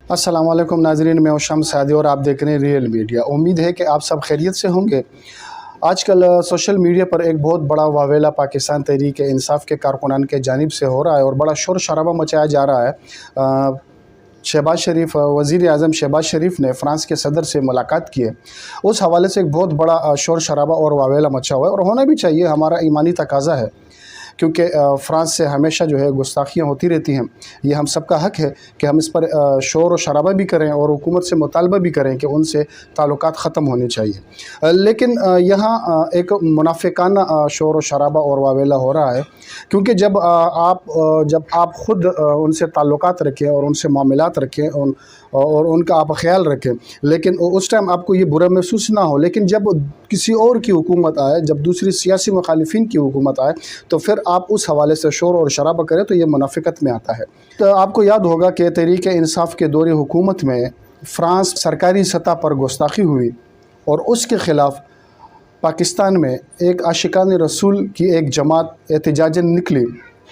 अस्सलाम वालेकुम नाजरीन, मैं शम्स सादी और आप देख रहे हैं रियल मीडिया। उम्मीद है कि आप सब खैरियत से होंगे। आजकल सोशल मीडिया पर एक बहुत बड़ा वावेला पाकिस्तान तहरीक इंसाफ के कारकुनान के जानिब से हो रहा है और बड़ा शोर शराबा मचाया जा रहा है। शहबाज शरीफ, वज़ीर आज़म शहबाज शरीफ ने फ़्रांस के सदर से मुलाकात की है। उस हवाले से एक बहुत बड़ा शोर शराबा और वावेला मचा हुआ है और होना भी चाहिए, हमारा ईमानी तकाज़ा है, क्योंकि फ़्रांस से हमेशा जो है गुस्ताखियाँ होती रहती हैं। ये हम सब का हक़ है कि हम इस पर शोर और शराबा भी करें और हुकूमत से मुतालबा भी करें कि उनसे ताल्लुकात ख़त्म होने चाहिए। लेकिन यहाँ एक मुनाफिकाना शोर और शराबा और वावेला हो रहा है, क्योंकि जब आप ख़ुद उनसे ताल्लुकात रखें और उनसे मामलात रखें और उनका आप ख़याल रखें, लेकिन उस टाइम आपको ये बुरा महसूस ना हो। लेकिन जब किसी और की हुकूमत आए, जब दूसरी सियासी मुखालिफिन की हुकूमत आए, तो फिर आप उस हवाले से शोर और शराबा करें तो ये मुनाफिकत में आता है। तो आपको याद होगा कि तहरीक इंसाफ के दौरे हुकूमत में फ़्रांस सरकारी सतह पर गुस्ताखी हुई और उसके ख़िलाफ़ पाकिस्तान में एक आशिकान रसूल की एक जमात एहतजाजन निकली,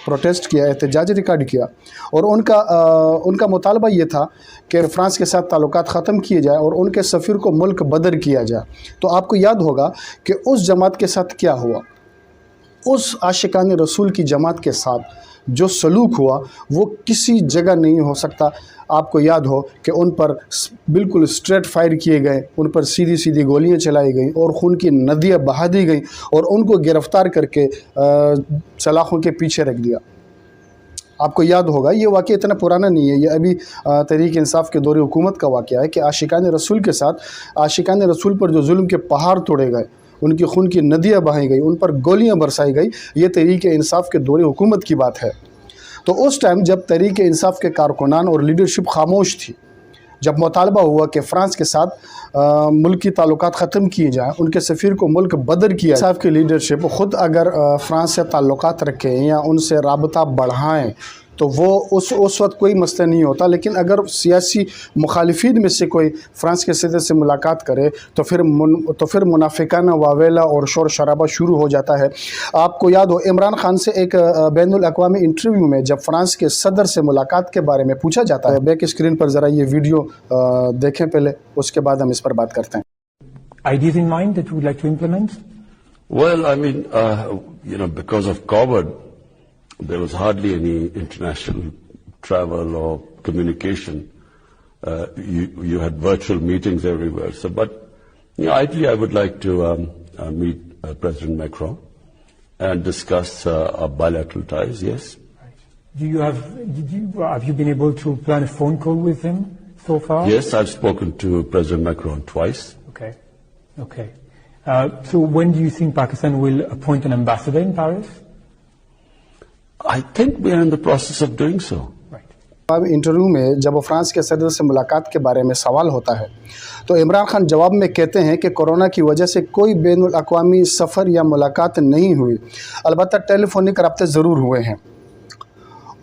प्रोटेस्ट किया, एहतजाज रिकॉर्ड किया और उनका मुतालबा ये था कि फ़्रांस के साथ ताल्लुकात ख़त्म किए जाए और उनके सफ़ीर को मुल्क बदर किया जाए। तो आपको याद होगा कि उस जमात के साथ क्या हुआ। उस आशिकान रसूल की जमात के साथ जो सलूक हुआ वो किसी जगह नहीं हो सकता। आपको याद हो कि उन पर बिल्कुल स्ट्रेट फायर किए गए, उन पर सीधी सीधी गोलियां चलाई गई और खून की नदियाँ बहा दी गई और उनको गिरफ़्तार करके सलाखों के पीछे रख दिया। आपको याद होगा, ये वाक़या इतना पुराना नहीं है, ये अभी तहरीक इंसाफ के दौरे हुकूमत का वाक़या है कि आशिकान रसूल के साथ आशिकान रसूल पर जो जुल्म के पहाड़ तोड़े गए, उनकी खून की नदियाँ बहाई गई, उन पर गोलियां बरसाई गई, ये तहरीक इंसाफ के दौरे हुकूमत की बात है। तो उस टाइम जब तहरीक इंसाफ के कारकुनान और लीडरशिप खामोश थी, जब मुतालबा हुआ कि फ़्रांस के साथ मुल्क की ताल्लुकात ख़त्म किए जाएँ, उनके सफ़ीर को मुल्क बदर किया, इंसाफ की लीडरशिप ख़ुद अगर फ़्रांस से ताल्लुकात रखें या उनसे राबता बढ़ाएँ तो वो उस वक्त कोई मसला नहीं होता। लेकिन अगर सियासी मुखालिफिन में से कोई फ़्रांस के सदर से मुलाकात करे तो फिर मुनाफिकाना वावेला और शोर शराबा शुरू हो जाता है। आपको याद हो, इमरान खान से एक बैनुल अक़वामी इंटरव्यू में जब फ़्रांस के सदर से मुलाकात के बारे में पूछा जाता है, बैक स्क्रीन पर ज़रा ये वीडियो देखें पहले, उसके बाद हम इस पर बात करते हैं। Ideas in mind that you would like to implement? Well, I mean, because of COVID, there was hardly any international travel or communication. You had virtual meetings everywhere. So, but ideally, I would like to meet President Macron and discuss our bilateral ties. Yes. Have you been able to plan a phone call with him so far? Yes, I've spoken to President Macron twice. Okay. So when do you think Pakistan will appoint an ambassador in Paris? I think we are in the process of doing so. अब interview में जब France के सदर से मुलाकात के बारे में सवाल होता है तो इमरान खान जवाब में कहते हैं कि कोरोना की वजह से कोई बैनुल अक़वामी सफ़र या मुलाकात नहीं हुई, अलबत्ता टेलीफोनिक रब्ते ज़रूर हुए हैं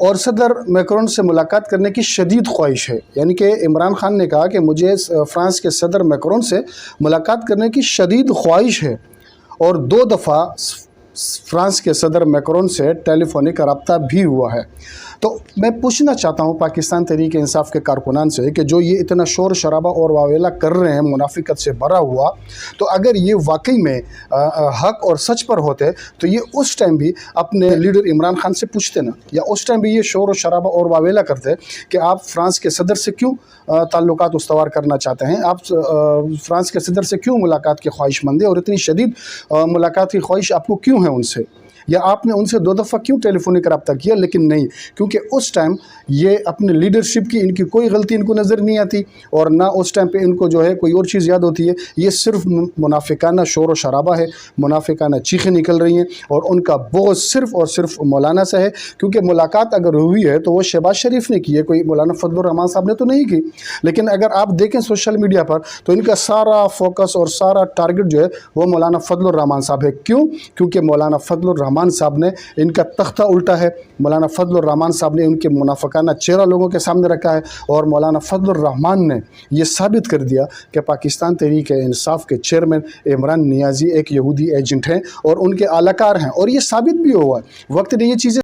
और सदर मैक्रोन से मुलाकात करने की शदीद ख्वाहिश है। यानी कि इमरान खान ने कहा कि मुझे फ़्रांस के सदर मैक्रोन से मुलाकात करने की शदीद ख्वाहिश है और 2 दफ़ा फ़्रांस के सदर मैक्रोन से टेलीफोनिक रब्ता भी हुआ है। तो मैं पूछना चाहता हूँ पाकिस्तान तहरीक इंसाफ के कारकुनान से कि जो ये इतना शोर शराबा और वावेला कर रहे हैं मुनाफिकत से भरा हुआ, तो अगर ये वाकई में हक़ और सच पर होते तो ये उस टाइम भी अपने लीडर इमरान खान से पूछते ना, या उस टाइम भी ये शोर और शराबा और वावेला करते कि आप फ़्रांस के सदर से क्यों ताल्लुकात उस्तवार करना चाहते हैं, आप फ़्रांस के सदर से क्यों मुलाकात की ख्वाहिशमंद है और इतनी शदीद मुलाकात की ख्वाहिश आपको क्यों है उनसे, या आपने उनसे 2 दफ़ा क्यों टेलीफोनिक रब्ता किया। लेकिन नहीं, क्योंकि उस टाइम ये अपने लीडरशिप की इनकी कोई गलती इनको नज़र नहीं आती और ना उस टाइम पे इनको जो है कोई और चीज़ याद होती है। ये सिर्फ मुनाफिकाना शोर और शराबा है, मुनाफिकाना चीखें निकल रही हैं और उनका बोझ सिर्फ़ और सिर्फ मौलाना से है, क्योंकि मुलाकात अगर हुई है तो वो शहबाज शरीफ ने की है, कोई मौलाना फजलुर रहमान साहब ने तो नहीं की। लेकिन अगर आप देखें सोशल मीडिया पर तो इनका सारा फोकस और सारा टारगेट जो है वो मौलाना फजलुर रहमान साहब है। क्यों? क्योंकि मौलाना फजलुर रहमान साहब ने इनका तख्ता उल्टा है, मौलाना फजलुर रहमान साहब ने उनके मुनाफिकाना चेहरा लोगों के सामने रखा है और मौलाना फजलुर रहमान ने ये साबित कर दिया कि पाकिस्तान तहरीक इंसाफ के चेयरमैन इमरान नियाज़ी एक यहूदी एजेंट हैं और उनके आलाकार हैं, और ये साबित भी हुआ है। वक्त ने ये चीज़ें